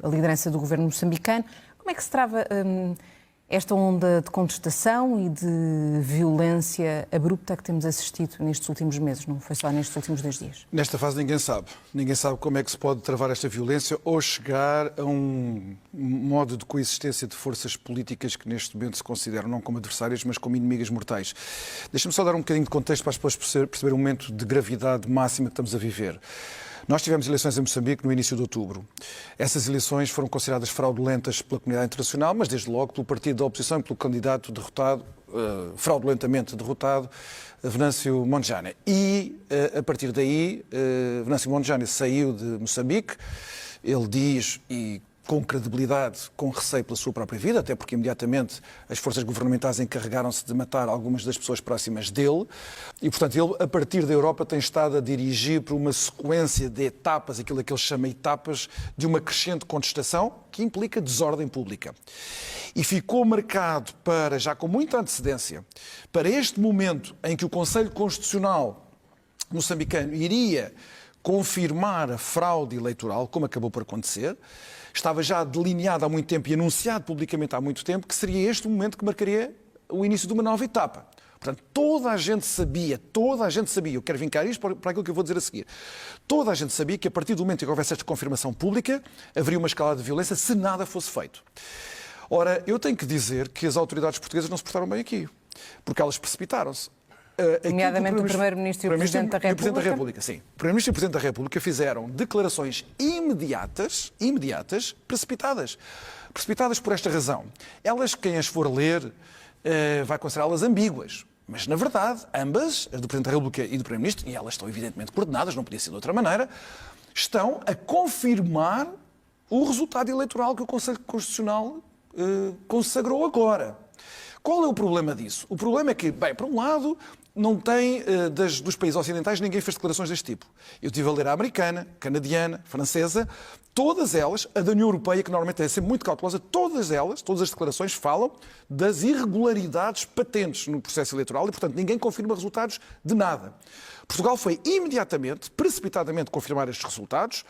a liderança do governo moçambicano. Como é que se trava esta onda de contestação e de violência abrupta que temos assistido nestes últimos meses? Não foi só nestes últimos 2 dias. Nesta fase ninguém sabe. Ninguém sabe como é que se pode travar esta violência ou chegar a um modo de coexistência de forças políticas que neste momento se consideram não como adversárias, mas como inimigas mortais. Deixa-me só dar um bocadinho de contexto para as pessoas perceberem o momento de gravidade máxima que estamos a viver. Nós tivemos eleições em Moçambique no início de outubro. Essas eleições foram consideradas fraudulentas pela comunidade internacional, mas desde logo pelo partido da oposição e pelo candidato derrotado, fraudulentamente derrotado, Venâncio Mondlane. E, a partir daí, Venâncio Mondlane saiu de Moçambique. Ele diz, e com credibilidade, com receio pela sua própria vida, até porque imediatamente as forças governamentais encarregaram-se de matar algumas das pessoas próximas dele. E, portanto, ele, a partir da Europa, tem estado a dirigir por uma sequência de etapas, aquilo que ele chama etapas, de uma crescente contestação que implica desordem pública. E ficou marcado para, já com muita antecedência, para este momento em que o Conselho Constitucional moçambicano iria confirmar a fraude eleitoral, como acabou por acontecer. Estava já delineado há muito tempo e anunciado publicamente há muito tempo que seria este o momento que marcaria o início de uma nova etapa. Portanto, toda a gente sabia, eu quero vincar isto para aquilo que eu vou dizer a seguir, toda a gente sabia que a partir do momento em que houvesse esta confirmação pública, haveria uma escalada de violência se nada fosse feito. Ora, eu tenho que dizer que as autoridades portuguesas não se portaram bem aqui, porque elas precipitaram-se. Nomeadamente o Primeiro-Ministro e o Presidente da República. Sim. O Primeiro-Ministro e o Presidente da República fizeram declarações imediatas, precipitadas por esta razão. Elas, quem as for ler, vai considerá-las ambíguas. Mas, na verdade, ambas, a do Presidente da República e do Primeiro-Ministro, e elas estão evidentemente coordenadas, não podia ser de outra maneira, estão a confirmar o resultado eleitoral que o Conselho Constitucional consagrou agora. Qual é o problema disso? O problema é que, bem, por um lado, não tem, dos países ocidentais, ninguém fez declarações deste tipo. Eu estive a ler a americana, canadiana, francesa, todas elas, a da União Europeia, que normalmente é sempre muito cautelosa, todas as declarações falam das irregularidades patentes no processo eleitoral e, portanto, ninguém confirma resultados de nada. Portugal foi imediatamente, precipitadamente, confirmar estes resultados,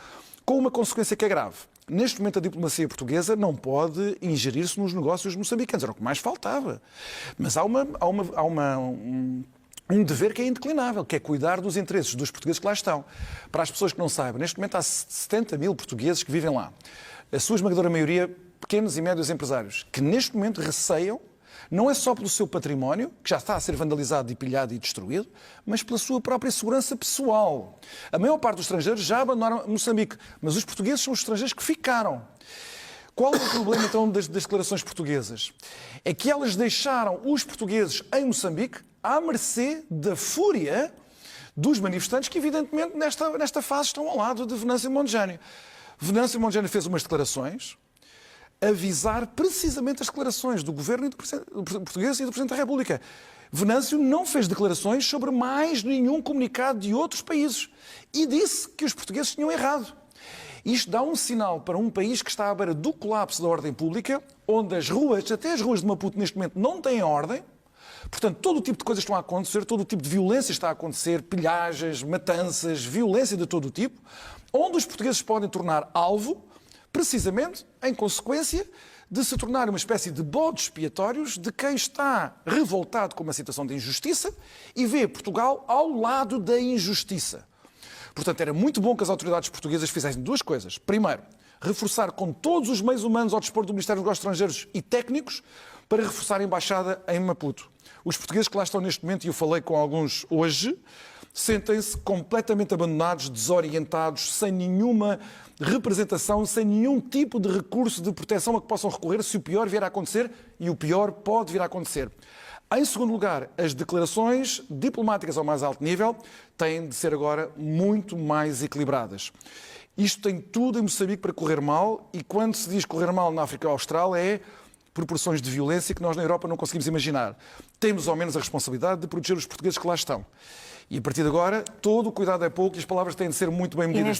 com uma consequência que é grave. Neste momento, a diplomacia portuguesa não pode ingerir-se nos negócios moçambicanos. Era o que mais faltava. Mas há um dever que é indeclinável, que é cuidar dos interesses dos portugueses que lá estão. Para as pessoas que não saibam, neste momento há 70 mil portugueses que vivem lá. A sua esmagadora maioria, pequenos e médios empresários, que neste momento receiam, não é só pelo seu património, que já está a ser vandalizado, pilhado e destruído, mas pela sua própria segurança pessoal. A maior parte dos estrangeiros já abandonaram Moçambique, mas os portugueses são os estrangeiros que ficaram. Qual é o problema, então, das declarações portuguesas? É que elas deixaram os portugueses em Moçambique à mercê da fúria dos manifestantes que, evidentemente, nesta fase estão ao lado de Venâncio Mondlane. Venâncio Mondlane fez umas declarações avisar precisamente as declarações do governo português e do Presidente da República. Venâncio não fez declarações sobre mais nenhum comunicado de outros países e disse que os portugueses tinham errado. Isto dá um sinal para um país que está à beira do colapso da ordem pública, onde as ruas, até as ruas de Maputo neste momento, não têm ordem. Portanto, todo o tipo de coisas estão a acontecer, todo o tipo de violência está a acontecer, pilhagens, matanças, violência de todo o tipo, onde os portugueses podem tornar alvo, precisamente em consequência de se tornar uma espécie de bodes expiatórios de quem está revoltado com uma situação de injustiça e vê Portugal ao lado da injustiça. Portanto, era muito bom que as autoridades portuguesas fizessem 2 coisas. Primeiro, reforçar com todos os meios humanos ao dispor do Ministério dos Negócios Estrangeiros e técnicos para reforçar a embaixada em Maputo. Os portugueses que lá estão neste momento, e eu falei com alguns hoje, sentem-se completamente abandonados, desorientados, sem nenhuma representação, sem nenhum tipo de recurso de proteção a que possam recorrer se o pior vier a acontecer, e o pior pode vir a acontecer. Em segundo lugar, as declarações diplomáticas ao mais alto nível têm de ser agora muito mais equilibradas. Isto tem tudo em Moçambique para correr mal, e quando se diz correr mal na África Austral é proporções de violência que nós na Europa não conseguimos imaginar. Temos ao menos a responsabilidade de proteger os portugueses que lá estão. E a partir de agora, todo o cuidado é pouco e as palavras têm de ser muito bem medidas.